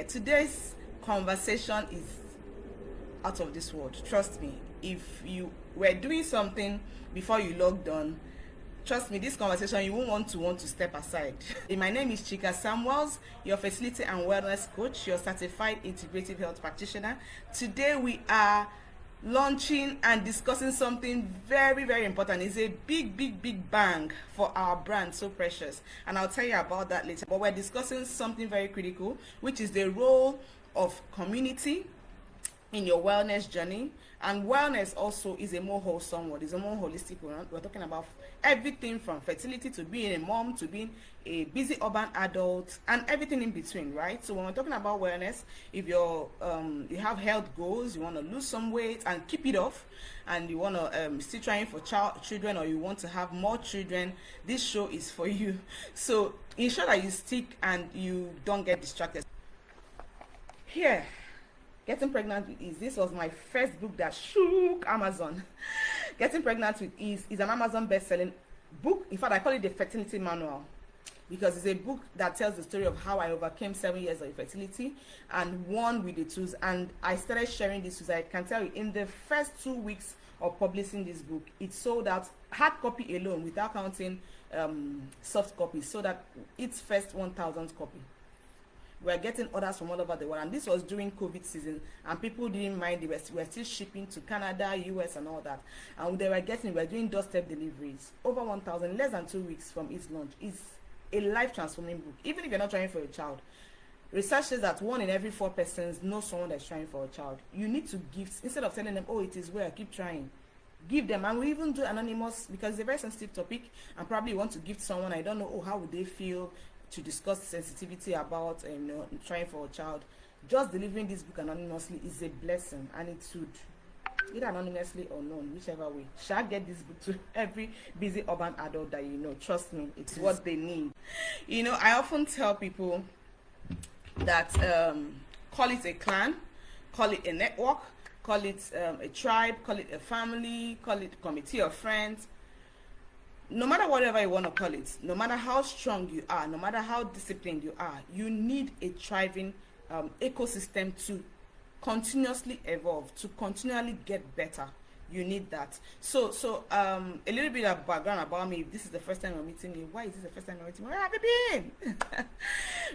Today's conversation is out of this world. Trust me. If you were doing something before you logged on, trust me, this conversation you won't want to step aside. My name is Chika Samuels, your fertility and wellness coach, your certified integrative health practitioner. Today we are launching and discussing something very, very important. It's a big bang for our brand, So Precious, and I'll tell you about that later. But we're discussing something very critical, which is the role of community in your wellness journey. And wellness also is a more wholesome word, it's a more holistic word. We're talking about everything from fertility to being a mom to being a busy urban adult and everything in between, right? So when we're talking about wellness, if you're you have health goals, you want to lose some weight and keep it off, and you want to still trying for children, or you want to have more children, this show is for you. So ensure that you stick and you don't get distracted. Here, Getting Pregnant with Ease. This was my first book that shook Amazon. Getting Pregnant with Ease is an Amazon best-selling book. In fact, I call it the fertility manual, because it's a book that tells the story of how I overcame 7 years of infertility and won with the tools. And I started sharing this tools. I can tell you, in the first 2 weeks of publishing this book, it sold out, hard copy alone, without counting soft copies, so that its first 1,000th copy. We're getting orders from all over the world, and this was during COVID season, and people didn't mind. They were still shipping to Canada, US, and all that, and we're doing doorstep deliveries. Over 1,000, less than 2 weeks from its launch. Is a life-transforming book. Even if you're not trying for a child, research says that 1 in every 4 persons knows someone that's trying for a child. You need to give, instead of telling them, oh, it is well, keep trying. Give them. And we even do anonymous, because it's a very sensitive topic, and probably you want to give someone, I don't know, oh, how would they feel, to discuss sensitivity about trying for a child. Just delivering this book anonymously is a blessing, and it should, either anonymously or known, whichever way, shall get this book to every busy urban adult that you know. Trust me, it's what they need. I often tell people that call it a clan, call it a network, call it a tribe, call it a family, call it a committee of friends. No matter whatever you want to call it, no matter how strong you are, no matter how disciplined you are, you need a thriving ecosystem to continuously evolve, to continually get better. You need that. So a little bit of background about me. If this is the first time you're meeting me, why is this the first time you're meeting me? Where have you been?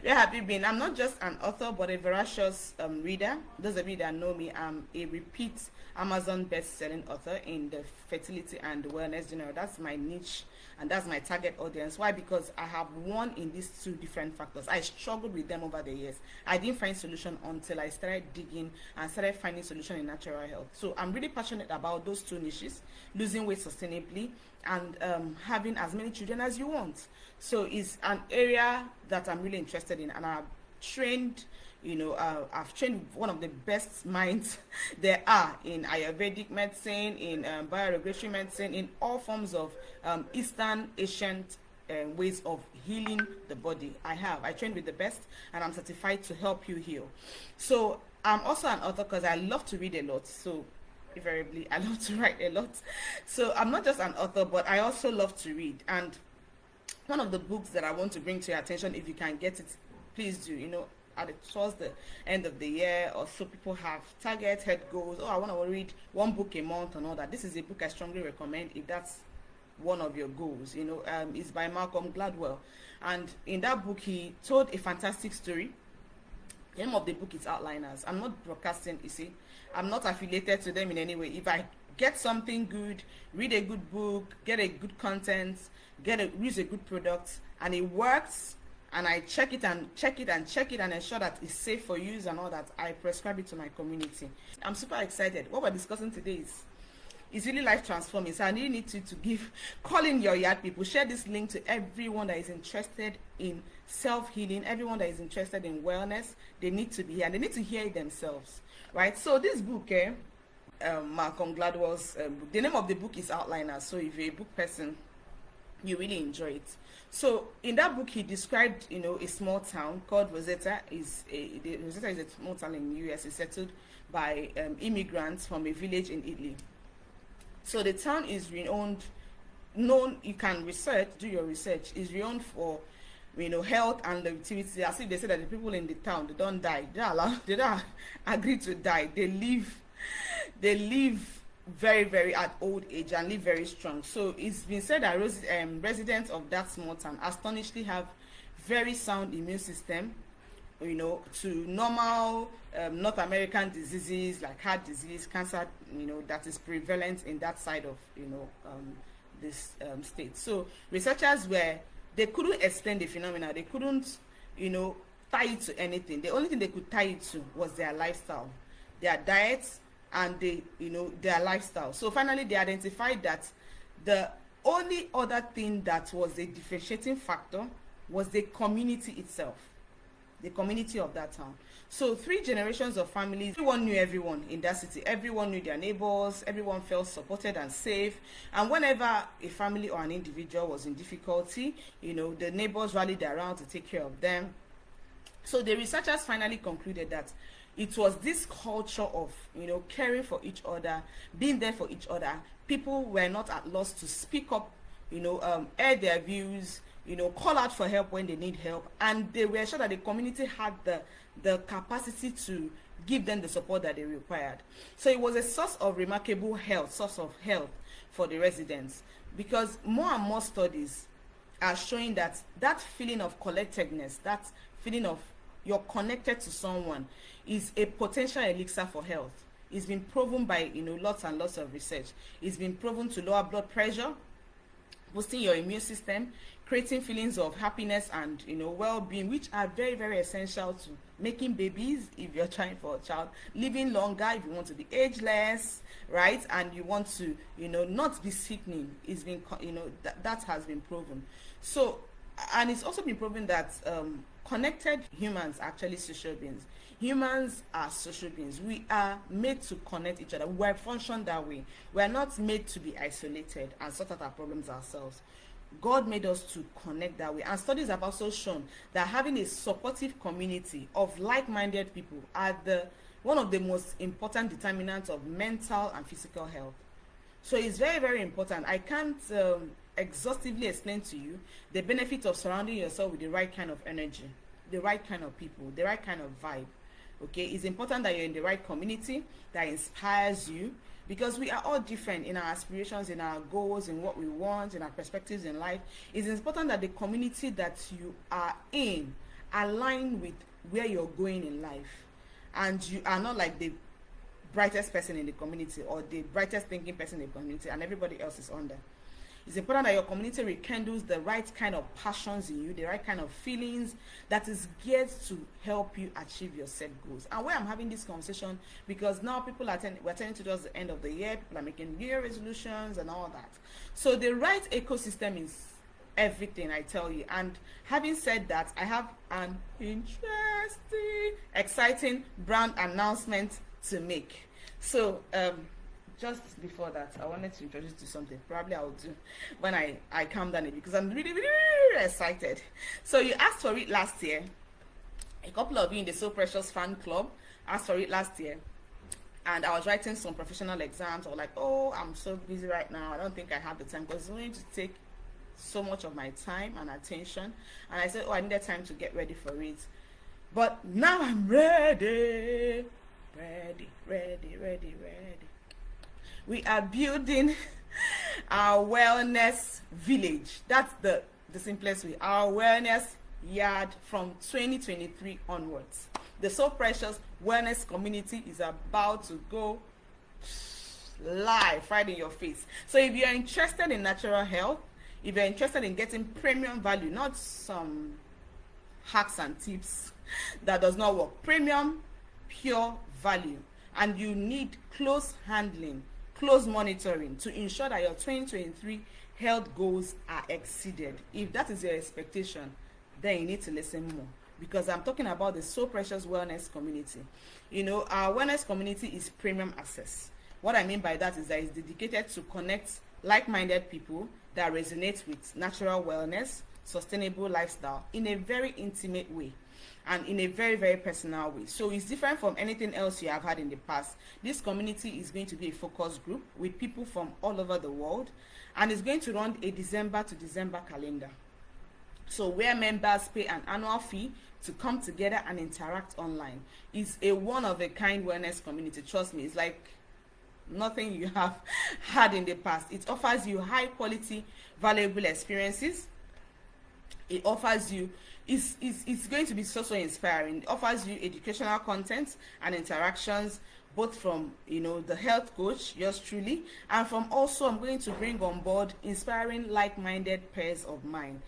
Where have you been? I'm not just an author, but a voracious reader. Those of you that know me, I'm a repeat Amazon best-selling author in the fertility and wellness genre. That's my niche, and that's my target audience. Why? Because I have won in these 2 different factors. I struggled with them over the years. I didn't find solution until I started digging and started finding solution in natural health. So I'm really passionate about those 2 niches: losing weight sustainably and having as many children as you want. So it's an area that I'm really interested in, and I've trained I've trained with one of the best minds there are in Ayurvedic medicine, in bioregulatory medicine, in all forms of Eastern, ancient ways of healing the body. I trained with the best, and I'm certified to help you heal. So I'm also an author because I love to read a lot. So invariably, I love to write a lot. So I'm not just an author, but I also love to read. And one of the books that I want to bring to your attention, if you can get it, please do. Towards the end of the year or so, people have targets, head goals. Oh, I want to read 1 book a month and all that. This is a book I strongly recommend if that's one of your goals. It's by Malcolm Gladwell, and in that book he told a fantastic story. The name of the book is Outliners. I'm not broadcasting, you see. I'm not affiliated to them in any way. If I get something good, read a good book, get a good content, use a good product, and it works, and I check it and ensure that it's safe for use and all that, I prescribe it to my community. I'm super excited. What we're discussing today is really life transforming. So I really need to call in your yard people, share this link to everyone that is interested in self-healing, everyone that is interested in wellness. They need to be here, and they need to hear it themselves, right? So this book, Malcolm Gladwell's book, the name of the book is Outliners. So if you're a book person, you really enjoy it. So in that book, he described, a small town called Rosetta. Rosetta is a small town in the US. It's settled by immigrants from a village in Italy. So the town is known, you can do your research, is renowned for health and longevity, as if they say that the people in the town, they don't die, they don't agree to die, they live very very at old age and live very strong. So it's been said that residents of that small town astonishingly have very sound immune system, to normal North American diseases like heart disease, cancer, that is prevalent in that side of this state. So researchers they couldn't explain the phenomena. They couldn't tie it to anything. The only thing they could tie it to was their lifestyle, their diets, and their lifestyle. So finally they identified that the only other thing that was a differentiating factor was the community itself, the community of that town. So 3 generations of families, everyone knew everyone in that city, everyone knew their neighbors, everyone felt supported and safe. And whenever a family or an individual was in difficulty, the neighbors rallied around to take care of them. So the researchers finally concluded that it was this culture of caring for each other, being there for each other. People were not at loss to speak up, air their views, call out for help when they need help, and they were sure that the community had the capacity to give them the support that they required. So it was a source of remarkable health for the residents, because more and more studies are showing that feeling of collectedness, that feeling of you're connected to someone, is a potential elixir for health. It's been proven by lots and lots of research. It's been proven to lower blood pressure, boosting your immune system, creating feelings of happiness and well-being, which are very very essential to making babies if you're trying for a child, living longer if you want to be ageless, right? And you want to not be sickening. It's been that has been proven. So, and it's also been proven that connected humans are actually social beings. Humans are social beings. We are made to connect each other. We're functioned that way. We're not made to be isolated and sort out our problems ourselves. God made us to connect that way. And studies have also shown that having a supportive community of like-minded people are one of the most important determinants of mental and physical health. So it's very, very important. I can't exhaustively explain to you the benefit of surrounding yourself with the right kind of energy, the right kind of people, the right kind of vibe. Okay, it's important that you're in the right community that inspires you, because we are all different in our aspirations, in our goals, in what we want, in our perspectives in life. It's important that the community that you are in align with where you're going in life, and you are not like the brightest person in the community or the brightest thinking person in the community and everybody else is under. It's important that your community rekindles the right kind of passions in you, the right kind of feelings that is geared to help you achieve your set goals. And why I'm having this conversation, because now we're turning towards the end of the year, people are making New Year resolutions and all that. So the right ecosystem is everything, I tell you. And having said that, I have an interesting, exciting brand announcement to make. So just before that, I wanted to introduce you to something. Probably I'll do when I calm down a bit, because I'm really, really, really excited. So you asked for it last year. A couple of you in the So Precious fan club asked for it last year. And I was writing some professional exams. I was like, oh, I'm so busy right now. I don't think I have the time, because it's going to take so much of my time and attention. And I said, oh, I needed time to get ready for it. But now I'm ready. Ready. We are building our wellness village. That's the simplest way. Our wellness yard from 2023 onwards. The So Precious wellness community is about to go live right in your face. So if you're interested in natural health, if you're interested in getting premium value, not some hacks and tips that does not work, premium pure value, and you need close handling, close monitoring to ensure that your 2023 health goals are exceeded. If that is your expectation, then you need to listen more, because I'm talking about the So Precious wellness community. Our wellness community is premium access. What I mean by that is that it's dedicated to connect like-minded people that resonate with natural wellness, sustainable lifestyle in a very intimate way and in a very, very personal way. So it's different from anything else you have had in the past. This community is going to be a focus group with people from all over the world, and it's going to run a December to December calendar. So where members pay an annual fee to come together and interact online. It's a one-of-a-kind wellness community. Trust me, it's like nothing you have had in the past. It offers you high quality, valuable experiences. It offers you, it's going to be so inspiring. It offers you educational content and interactions, both from the health coach, yours truly, and from also I'm going to bring on board inspiring like-minded pairs of mine,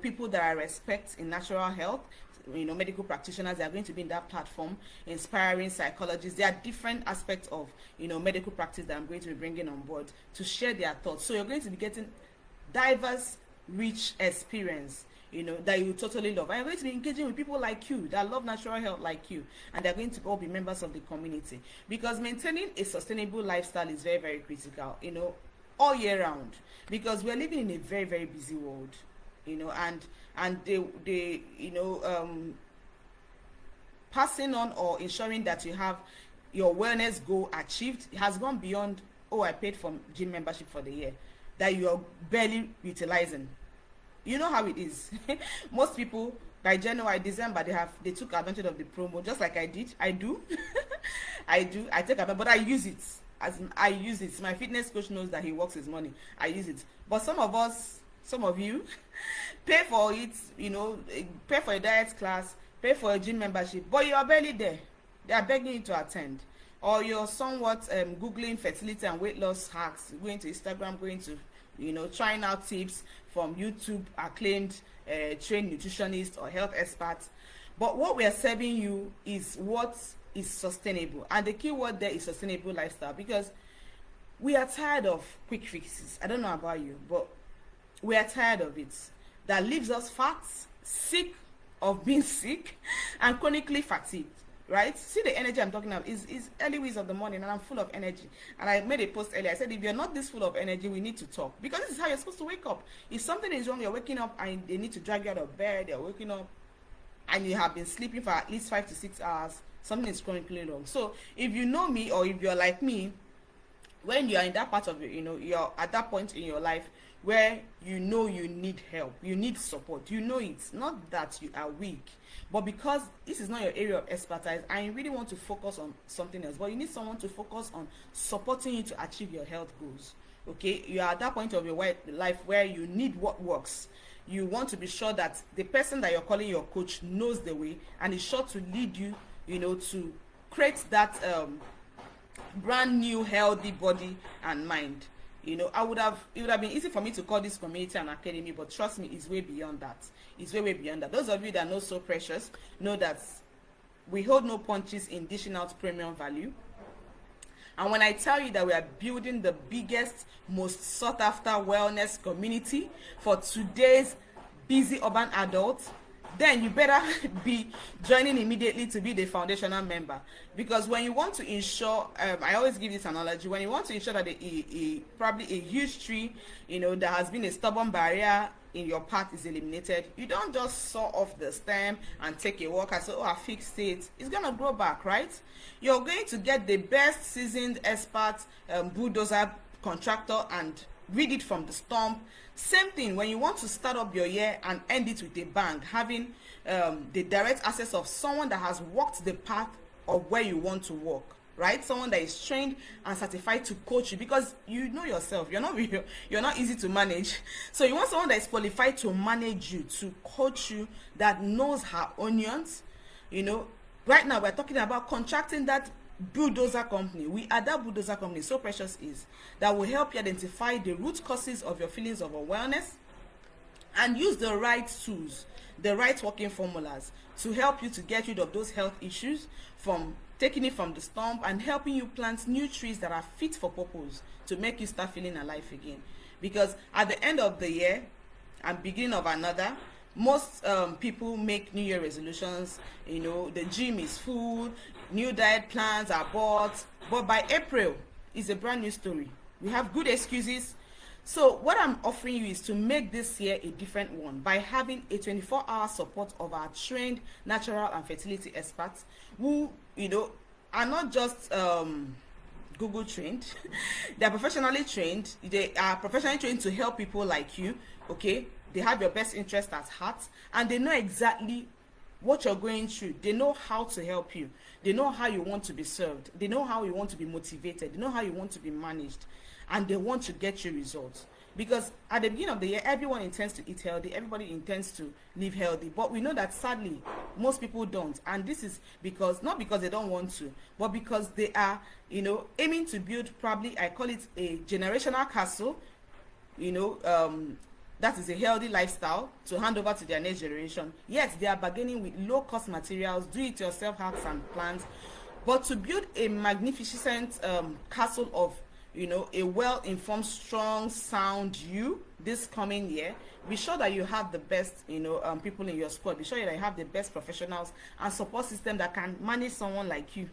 people that I respect in natural health, medical practitioners. They are going to be in that platform, inspiring psychologists. There are different aspects of medical practice that I'm going to be bringing on board to share their thoughts. So you're going to be getting diverse, rich experience that you totally love. And you're going to be engaging with people like you that love natural health like you, and they're going to all be members of the community, because maintaining a sustainable lifestyle is very, very critical, all year round, because we're living in a very, very busy world, and they passing on or ensuring that you have your wellness goal achieved has gone beyond, oh, I paid for gym membership for the year, that you're barely utilizing. You know how it is. Most people by January, December, they took advantage of the promo, just like I did. I do. I take advantage, but I use it. I use it. My fitness coach knows that he works his money. I use it. But some of you pay for it, pay for a diet class, pay for a gym membership, but you are barely there. They are begging you to attend. Or you're somewhat Googling fertility and weight loss hacks, going to Instagram, going to trying out tips from YouTube acclaimed trained nutritionists or health experts. But what we are serving you is what is sustainable, and the key word there is sustainable lifestyle, because we are tired of quick fixes. I don't know about you, but we are tired of it. That leaves us fat, sick of being sick, and chronically fatigued. Right? See the energy I'm talking about is early hours of the morning, and I'm full of energy. And I made a post earlier. I said, if you're not this full of energy, we need to talk, because this is how you're supposed to wake up. If something is wrong, you're waking up and they need to drag you out of bed. You're waking up and you have been sleeping for at least 5 to 6 hours. Something is chronically wrong. So if you know me, or if you're like me, when you are in that part of you're at that point in your life where you need help, you need support, it's not that you are weak, but because this is not your area of expertise and you really want to focus on something else, but you need someone to focus on supporting you to achieve your health goals. Okay, you are at that point of your life where you need what works. You want to be sure that the person that you're calling your coach knows the way and is sure to lead you, to create that brand new healthy body and mind. It would have been easy for me to call this community an academy, but trust me, it's way beyond that. It's way beyond that. Those of you that know So Precious know that we hold no punches in dishing out premium value. And when I tell you that we are building the biggest, most sought after wellness community for today's busy urban adults, then you better be joining immediately to be the foundational member. Because when you want to ensure, I always give this analogy, when you want to ensure that probably a huge tree, that has been a stubborn barrier in your path is eliminated, you don't just saw off the stem and take a walk and say, oh, I fixed it. It's going to grow back, right? You're going to get the best seasoned expert bulldozer contractor and read it from the stump. Same thing when you want to start up your year and end it with a bang, having the direct access of someone that has walked the path of where you want to walk, right? Someone that is trained and certified to coach you, because you know yourself, you're not easy to manage. So you want someone that is qualified to manage you, to coach you, that knows her onions. Right now we're talking about contracting that bulldozer company. We are that bulldozer company. So Precious is that will help you identify the root causes of your feelings of awareness and use the right tools, the right working formulas to help you to get rid of those health issues, from taking it from the stump and helping you plant new trees that are fit for purpose to make you start feeling alive again. Because at the end of the year and beginning of another, most people make New Year resolutions. The gym is full, new diet plans are bought, but by April it's a brand new story. We have good excuses. So what I'm offering you is to make this year a different one by having a 24-hour support of our trained natural and fertility experts who are not just Google trained. They are professionally trained. They are professionally trained to help people like you. Okay, they have your best interest at heart, and they know exactly what you're going through. They know how to help you. They know how you want to be served. They know how you want to be motivated. They know how you want to be managed, and they want to get you results. Because at the beginning of the year, everyone intends to eat healthy, everybody intends to live healthy, but we know that sadly most people don't. And this is because, not because they don't want to, but because they are, aiming to build, probably I call it a generational castle, that is a healthy lifestyle to hand over to their next generation. Yes, they are bargaining with low cost materials, do it yourself hacks and plans, but to build a magnificent castle of a well-informed, strong, sound you this coming year, be sure that you have the best people in your squad. Be sure that you have the best professionals and support system that can manage someone like you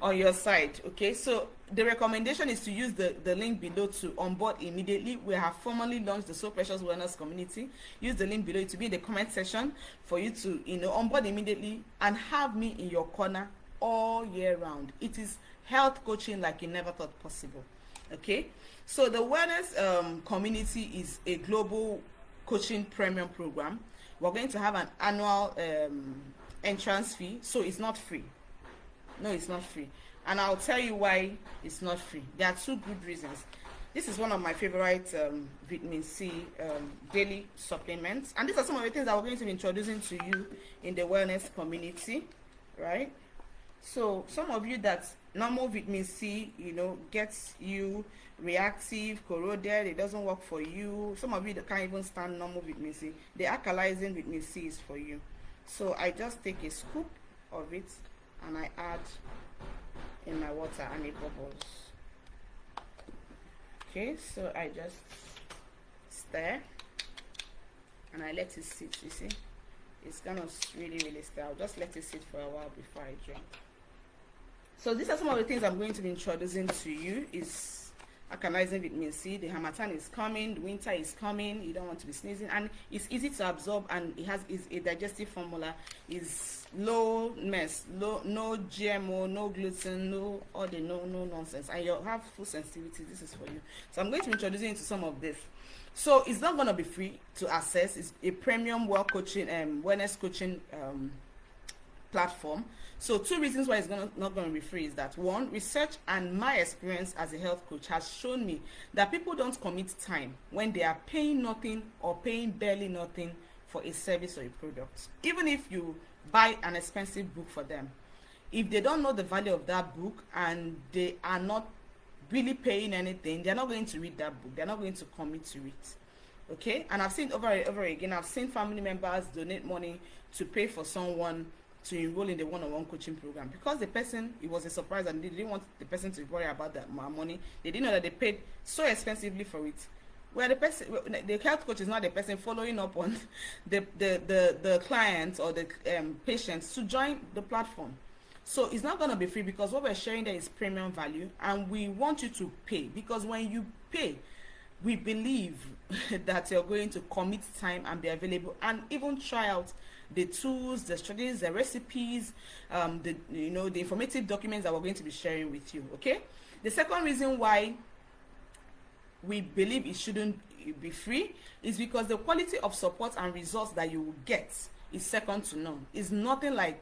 on your side. Okay, so the recommendation is to use the link below to onboard immediately. We have formally launched the So Precious Wellness Community. Use the link below to be in the comment section for you to onboard immediately and have me in your corner all year round. It is health coaching like you never thought possible. Okay, so the wellness community is a global coaching premium program. We're going to have an annual entrance fee, so it's not free. No, it's not free, and I'll tell you why it's not free. There are two good reasons. This is one of my favorite vitamin C daily supplements, and these are some of the things that we're going to be introducing to you in the wellness community, right? So some of you that normal vitamin C, gets you reactive, corroded, it doesn't work for you. Some of you that can't even stand normal vitamin C, the alkalizing vitamin C is for you. So I just take a scoop of it and I add in my water and it bubbles. Okay, so I just stir and I let it sit. You see, it's gonna really stir. I'll just let it sit for a while before I drink. So these are some of the things I'm going to be introducing to you. Is alkalizing vitamin C. The Harmattan is coming, the winter is coming, you don't want to be sneezing, and it's easy to absorb, and is a digestive formula, is low mess, no GMO, no gluten, no nonsense, and you'll have full sensitivity. This is for you. So I'm going to be introducing you to some of this. So it's not going to be free to access. It's a premium wellness coaching platform. So two reasons why it's not going to be free is that, one, research and my experience as a health coach has shown me that people don't commit time when they are paying nothing or paying barely nothing for a service or a product. Even if you buy an expensive book for them, if they don't know the value of that book and they are not really paying anything, they're not going to read that book. They're not going to commit to it. Okay, and I've seen over and over again, I've seen family members donate money to pay for someone to enroll in the one-on-one coaching program, because the person, it was a surprise and they didn't want the person to worry about that money. They didn't know that they paid so expensively for it. Where the person, the health coach is not the person following up on the client or the patients to join the platform. So it's not going to be free, because what we're sharing there is premium value, and we want you to pay, because when you pay, we believe that you're going to commit time and be available and even try out the tools, the strategies, the recipes, the informative documents that we're going to be sharing with you. Okay, the second reason why we believe it shouldn't be free is because the quality of support and results that you will get is second to none. It's nothing like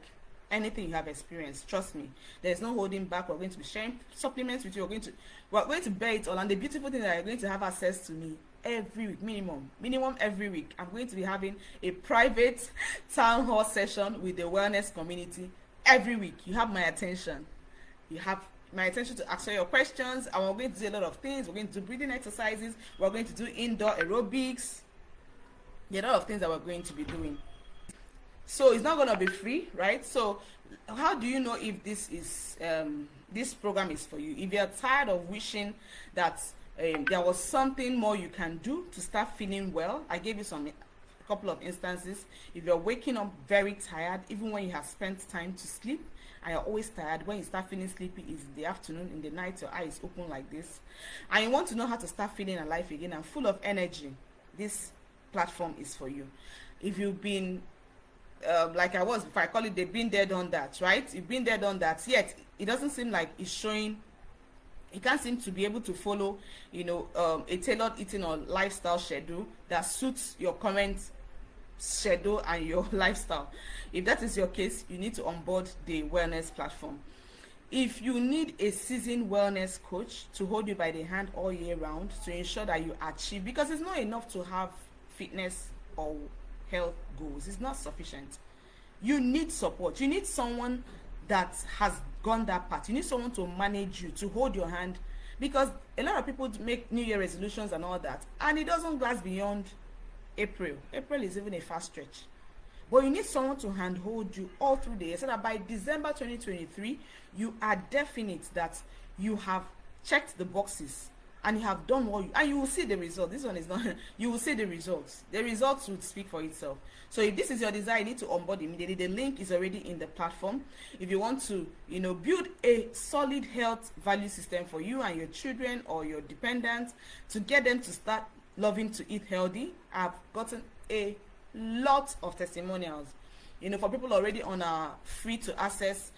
anything you have experienced. Trust me, there's no holding back. We're going to be sharing supplements with you. We're going to bear it all, and the beautiful thing is that you're going to have access to me every week, minimum every week. I'm going to be having a private town hall session with the wellness community every week. You have my attention. You have my attention to answer your questions, and we're going to do a lot of things. We're going to do breathing exercises. We're going to do indoor aerobics. There are a lot of things that we're going to be doing. So it's not going to be free, right? So how do you know if this program is for you? If you're tired of wishing that there was something more you can do to start feeling well, I gave you a couple of instances. If you're waking up very tired, even when you have spent time to sleep, and you're always tired, when you start feeling sleepy is in the afternoon, in the night your eyes open like this, and you want to know how to start feeling alive again and full of energy, this platform is for you. If you've been like I was before, I call it they've been there, done that, right? You've been there, done that, yet it doesn't seem like it's showing You can't seem to be able to follow, a tailored eating or lifestyle schedule that suits your current schedule and your lifestyle. If that is your case, you need to onboard the wellness platform. If you need a seasoned wellness coach to hold you by the hand all year round to ensure that you achieve, because it's not enough to have fitness or health goals, it's not sufficient. You need support. You need someone that has gone that path. You need someone to manage you, to hold your hand, because a lot of people make New Year resolutions and all that, and it doesn't last beyond April. April is even a fast stretch. But you need someone to handhold you all through the year, so that by December 2023, you are definite that you have checked the boxes and you have done what and you will see the result. This one is not, you will see the results. The results would speak for itself. So if this is your desire, you need to onboard immediately. The link is already in the platform. If you want to, build a solid health value system for you and your children or your dependents, to get them to start loving to eat healthy, I've gotten a lot of testimonials, for people already on our free to access,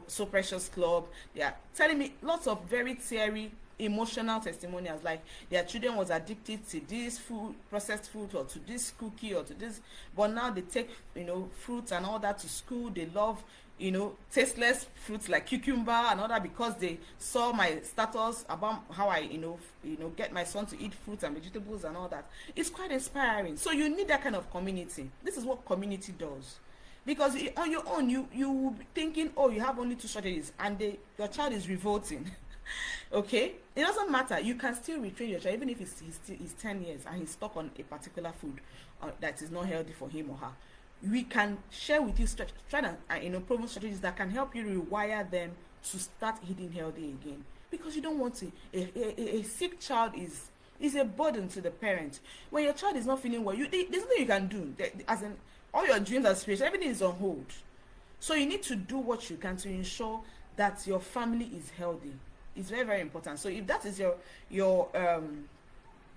So Precious Club. They are telling me lots of very teary, emotional testimonials, like their children was addicted to this food, processed food, or to this cookie, or to this, but now they take, fruits and all that to school. They love, tasteless fruits like cucumber and all that, because they saw my status about how I, get my son to eat fruits and vegetables and all that. It's quite inspiring. So you need that kind of community. This is what community does. Because on your own, you will be thinking, oh, you have only 2 strategies, and your child is revolting. Okay, it doesn't matter. You can still retrain your child, even if he's 10 years and he's stuck on a particular food that is not healthy for him or her. We can share with you proven strategies that can help you rewire them to start eating healthy again. Because you don't want to. A sick child is a burden to the parent. When your child is not feeling well, there's nothing you can do. As in, all your dreams, aspirations, everything is on hold. So you need to do what you can to ensure that your family is healthy. It's very, very important. So if that is your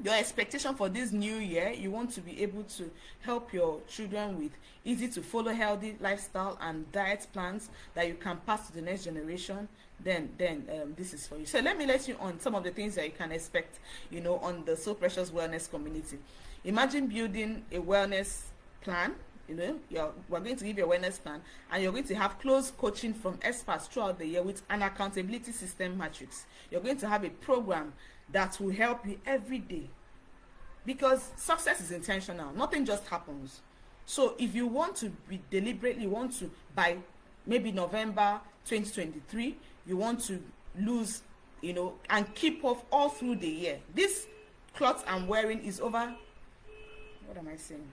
expectation for this new year, you want to be able to help your children with easy to follow healthy lifestyle and diet plans that you can pass to the next generation, then this is for you. So let me let you on some of the things that you can expect, on the So Precious Wellness community. Imagine building a wellness plan. We're going to give you a wellness plan, and you're going to have close coaching from experts throughout the year with an accountability system matrix. You're going to have a program that will help you every day, because success is intentional. Nothing just happens. So if you want to be deliberately, by maybe November 2023, you want to lose, and keep off all through the year. This cloth I'm wearing is over, what am I saying?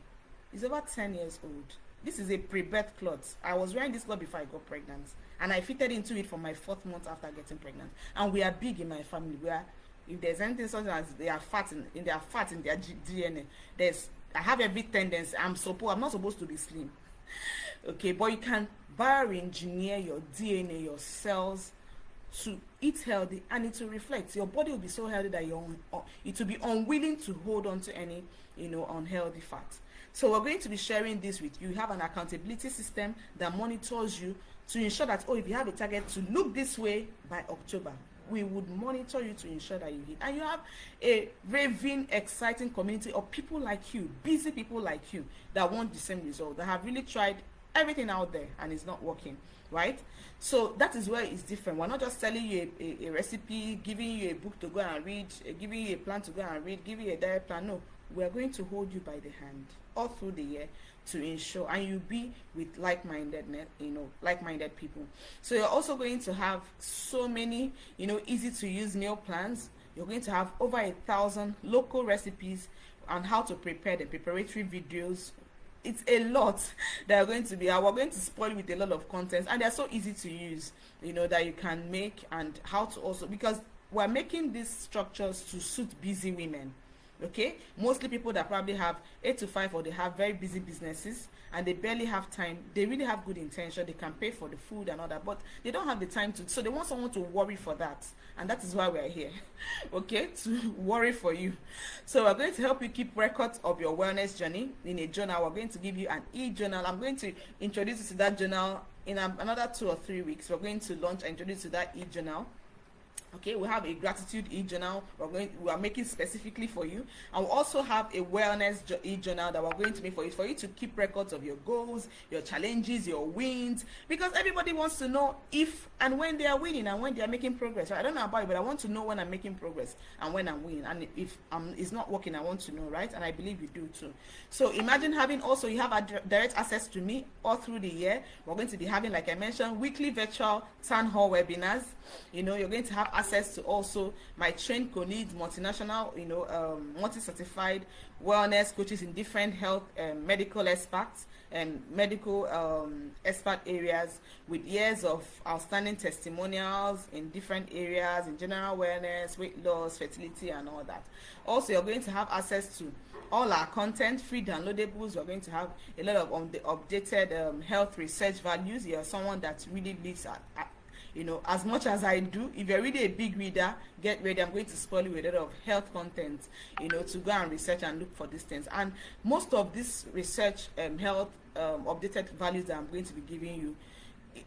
It's over 10 years old. This is a pre-birth cloth. I was wearing this cloth before I got pregnant, and I fitted into it for my 4th month after getting pregnant. And we are big in my family. If there's anything such as they are fat in their DNA, I have every tendency. I'm not supposed to be slim. Okay, but you can bioengineer your DNA, your cells, to eat healthy, and it will reflect. Your body will be so healthy that it will be unwilling to hold on to any unhealthy fat. So we're going to be sharing this with you. You have an accountability system that monitors you to ensure that, if you have a target to look this way by October, we would monitor you to ensure that you hit. And you have a raving, exciting community of people like you, busy people like you, that want the same result, that have really tried everything out there and it's not working, right? So that is where it's different. We're not just telling you a recipe, giving you a book to go and read, giving you a plan to go and read, giving you a diet plan. No, we're going to hold you by the hand all through the year to ensure, and you'll be with like-minded people. So you're also going to have so many, easy to use meal plans. You're going to have over 1,000 local recipes on how to prepare the preparatory videos. It's a lot that are going to be, we're going to spoil with a lot of content, and they're so easy to use, that you can make, and how to also, because we're making these structures to suit busy women. Okay, mostly people that probably have 8 to 5, or they have very busy businesses and they barely have time. They really have good intention, they can pay for the food and all that, but they don't have the time to, so they want someone to worry for that, and that is why we're here. Okay, to worry for you. So we're going to help you keep records of your wellness journey in a journal. We're going to give you an e-journal. I'm going to introduce you to that journal in another 2 or 3 weeks. We're going to launch and introduce you to that e-journal. Okay, we have a gratitude e-journal we are making specifically for you, and we also have a wellness e-journal that we're going to make for you to keep records of your goals, your challenges, your wins, because everybody wants to know if and when they are winning and when they are making progress. Right? I don't know about you, but I want to know when I'm making progress and when I'm winning, and if it's not working, I want to know, right? And I believe you do too. So imagine having also, you have a direct access to me all through the year. We're going to be having, like I mentioned, weekly virtual town hall webinars. You know, you're going to have access to also my trained colleagues, multinational, multi-certified wellness coaches in different health medical experts and medical expert areas with years of outstanding testimonials in different areas, in general wellness, weight loss, fertility, and all that. Also, you're going to have access to all our content, free downloadables. We're going to have a lot of the updated health research values. You're someone that really lives at as much as I do. If you're really a big reader, get ready. I'm going to spoil you with a lot of health content, to go and research and look for these things. And most of this research, health, updated values that I'm going to be giving you,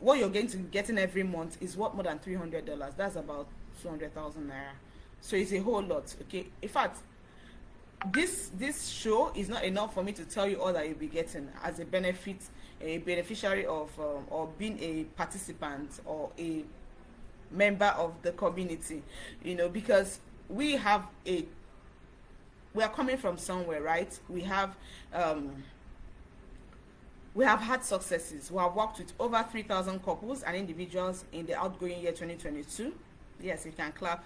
what you're going to be getting every month is worth more than $300. That's about 200,000 naira. So it's a whole lot. Okay. In fact, this show is not enough for me to tell you all that you'll be getting as a benefit, a beneficiary of or being a participant or a member of the community, because we are coming from somewhere, right? We have had successes. We have worked with over 3,000 couples and individuals in the outgoing year 2022. Yes, you can clap.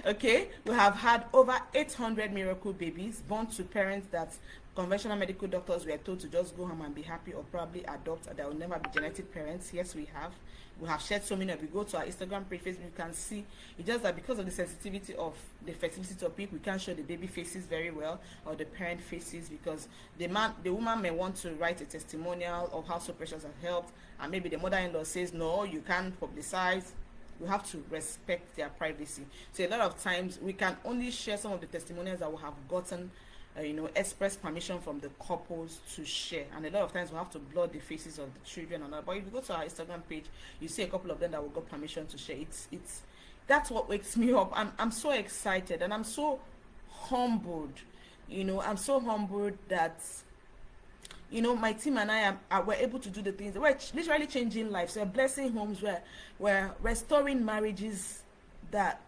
Okay, we have had over 800 miracle babies born to parents that conventional medical doctors were told to just go home and be happy or probably adopt, that will never be genetic parents. Yes, we have shared so many of. You go to our Instagram page, Facebook, you can see. It's just that because of the sensitivity of the fertility topic, we can't show the baby faces very well or the parent faces, because the woman may want to write a testimonial of how So Precious has helped, and maybe the mother-in-law says no, you can't publicize. We have to respect their privacy. So a lot of times we can only share some of the testimonials that we have gotten, express permission from the couples to share. And a lot of times we have to blur the faces of the children and all. But if you go to our Instagram page, you see a couple of them that we got permission to share. That's what wakes me up. I'm so excited and I'm so humbled. I'm so humbled that my team and I were able to do the things. We're literally changing lives. We're blessing homes. We're restoring marriages that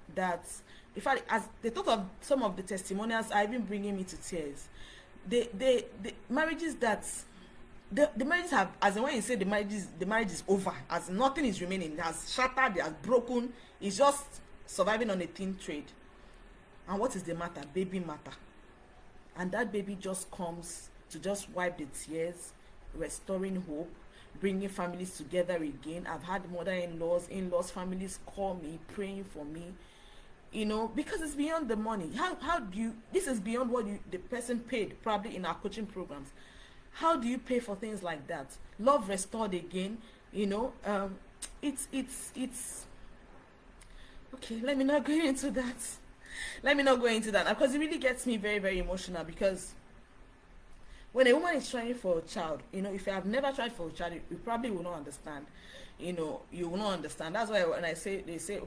in fact, as the thought of some of the testimonials are even bringing me to tears. The marriages that the marriages have, as in when you say the marriage is over, as nothing is remaining, it has shattered, it has broken, it's just surviving on a thin thread. And what is the matter? Baby matter. And that baby just comes to just wipe the tears, restoring hope, bringing families together again. I've had mother-in-laws, in-laws, families call me, praying for me, because it's beyond the money. How do you, this is beyond what the person paid probably in our coaching programs. How do you pay for things like that? Love restored again, it's okay. Let me not go into that because it really gets me very, very emotional. Because when a woman is trying for a child, if you have never tried for a child, you probably will not understand. You will not understand. That's why when they say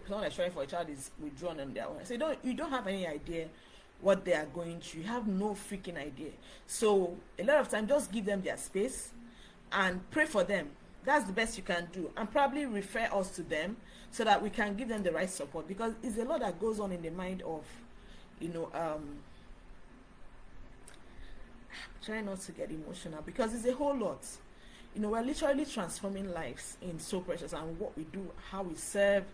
someone that's trying for a child is withdrawn on their own, I say you don't have any idea what they are going through. You have no freaking idea. So a lot of time, just give them their space and pray for them. That's the best you can do, and probably refer us to them so that we can give them the right support, because it's a lot that goes on in the mind of, try not to get emotional because it's a whole lot. We're literally transforming lives in So Precious, and what we do, how we serve,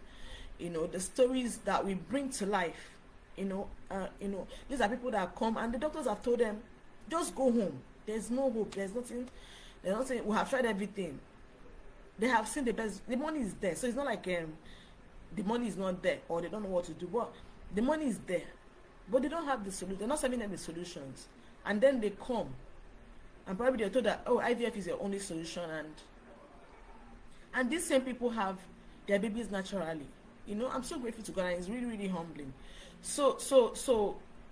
the stories that we bring to life. These are people that come and the doctors have told them, just go home. There's no hope. There's nothing. They're not saying we have tried everything. They have seen the best. The money is there, so it's not like the money is not there or they don't know what to do. But the money is there, but they don't have the solution. They're not serving them the solutions. And then they come, and probably they're told that, oh, IVF is your only solution, and these same people have their babies naturally. I'm so grateful to God, and it's really, really humbling. So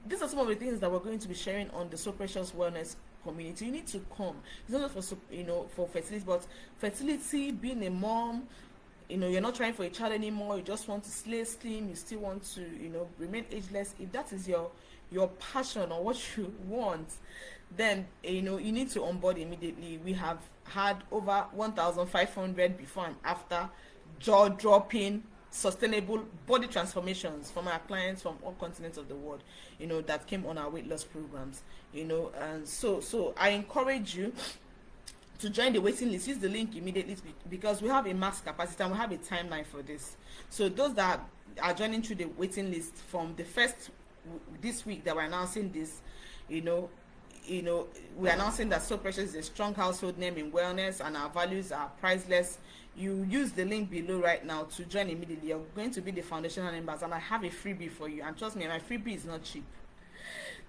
these are some of the things that we're going to be sharing on the So Precious Wellness community. You need to come. It's not just for fertility, but fertility, being a mom, you're not trying for a child anymore, you just want to slay slim, you still want to remain ageless, if that is your passion or what you want, then you need to onboard immediately. We have had over 1,500 before and after jaw-dropping sustainable body transformations from our clients from all continents of the world, that came on our weight loss programs, and so I encourage you to join the waiting list. Use the link immediately, because we have a max capacity and we have a timeline for this. So those that are joining through the waiting list from the first this week that we're announcing this, we're announcing that So Precious is a strong household name in wellness and our values are priceless. You use the link below right now to join immediately. You're going to be the foundational members, and I have a freebie for you, and trust me, my freebie is not cheap.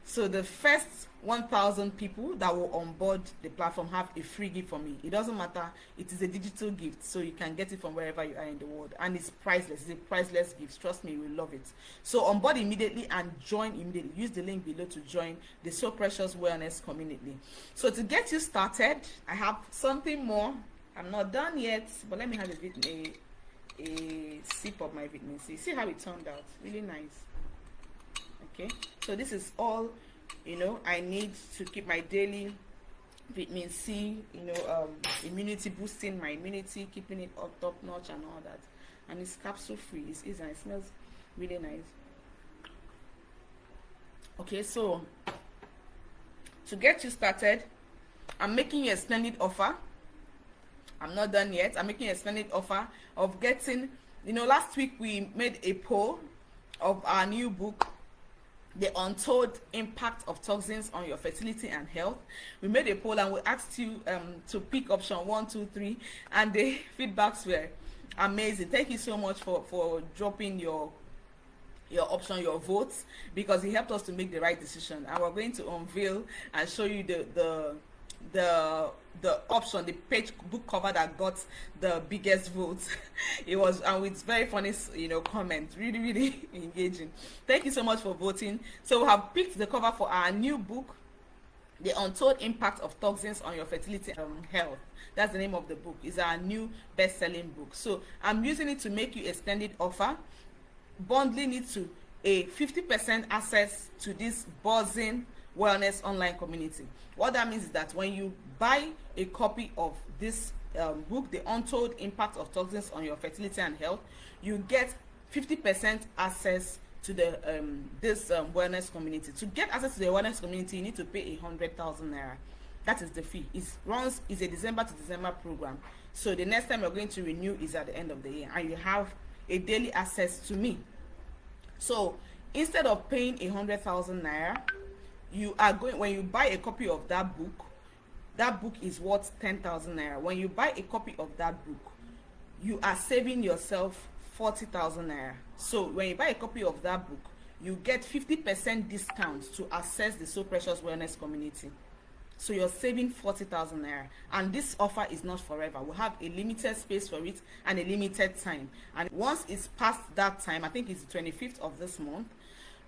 So the first 1,000 people that will onboard the platform have a free gift from me. It doesn't matter, it is a digital gift, so you can get it from wherever you are in the world, and it's priceless. It's a priceless gift. Trust me, you will love it. So onboard immediately and join immediately. Use the link below to join the So Precious Wellness community. So to get you started, I have something more. I'm not done yet, but let me have a sip of my vitamin C. See how it turned out? Really nice. Okay, so this is all I need to keep my daily vitamin C, immunity, boosting my immunity, keeping it up top notch and all that. And it's capsule free. It's easy and it smells really nice. Okay, so to get you started, I'm making you a splendid offer. I'm not done yet. I'm making a splendid offer of getting, last week we made a poll of our new book, The Untold Impact of Toxins on Your Fertility and Health. We made a poll and we asked you to pick option 1, 2, 3, and the feedbacks were amazing. Thank you so much for dropping your option, your votes, because it helped us to make the right decision. And we're going to unveil and show you the option, the page book cover that got the biggest votes. It was, and with very funny comments, really engaging. Thank you so much for voting. So we have picked the cover for our new book, The Untold Impact of Toxins on Your Fertility and Health. That's the name of the book. It's our new best-selling book. So I'm using it to make you a splendid offer, bundling it to a 50% access to this buzzing wellness online community. What that means is that when you buy a copy of this book, The Untold Impact of Toxins on Your Fertility and Health, you get 50% access to the wellness community. To get access to the wellness community, you need to pay 100,000 naira. That is the fee. It's a December to December program. So the next time you're going to renew is at the end of the year, and you have a daily access to me. So instead of paying 100,000 naira, you are going, when you buy a copy of that book is worth 10,000 naira. When you buy a copy of that book, you are saving yourself 40,000 naira. So when you buy a copy of that book, you get 50% discount to access the So Precious Wellness community. So you're saving 40,000 naira. And this offer is not forever. We have a limited space for it and a limited time. And once it's past that time, I think it's the 25th of this month,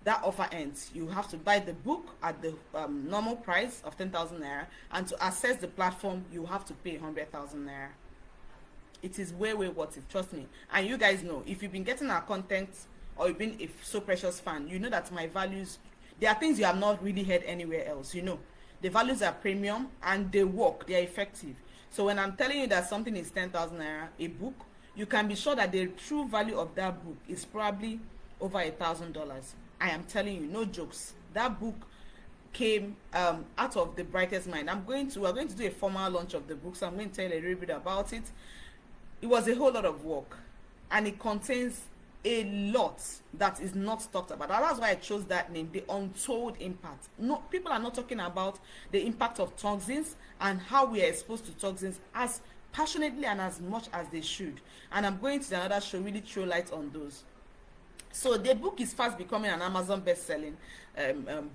that offer ends. You have to buy the book at the normal price of 10,000 naira, and to access the platform, you have to pay 100,000 naira. It is way worth it, trust me. And you guys know, if you've been getting our content or you've been a So Precious fan, you know that my values, there are things you have not really heard anywhere else. The values are premium and they work, they are effective. So when I'm telling you that something is 10,000 naira, a book, you can be sure that the true value of that book is probably over $1,000. I am telling you, no jokes. That book came out of the brightest mind. We're going to do a formal launch of the book, so I'm going to tell you a little bit about it. It was a whole lot of work, and it contains a lot that is not talked about. That's why I chose that name, The Untold Impact. No, people are not talking about the impact of toxins and how we are exposed to toxins as passionately and as much as they should. And I'm going to another show really throw light on those. So the book is fast becoming an Amazon best-selling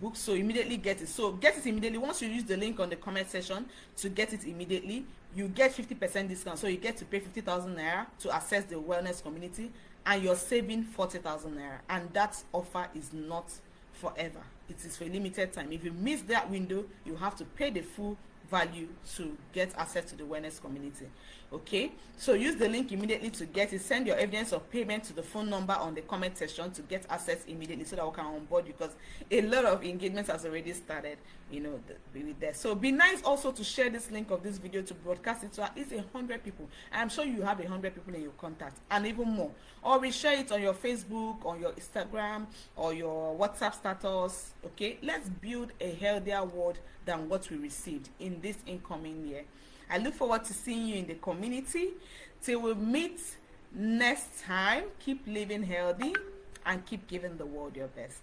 book, so immediately get it. So get it immediately. Once you use the link on the comment section to get it immediately, you get 50% discount. So you get to pay 50,000 naira to access the wellness community, and you're saving 40,000 naira. And that offer is not forever. It is for a limited time. If you miss that window, you have to pay the full value to get access to the wellness community. Okay, so use the link immediately to get it. Send your evidence of payment to the phone number on the comment section to get access immediately, so that we can onboard, because a lot of engagement has already started, you know, with that. So be nice also to share this link of this video, to broadcast it to at least 100 people. I'm sure you have 100 people in your contact and even more, or we share it on your Facebook, on your Instagram, or your WhatsApp status. Okay, let's build a healthier world than what we received in this incoming year. I look forward to seeing you in the community. Till we meet next time, keep living healthy and keep giving the world your best.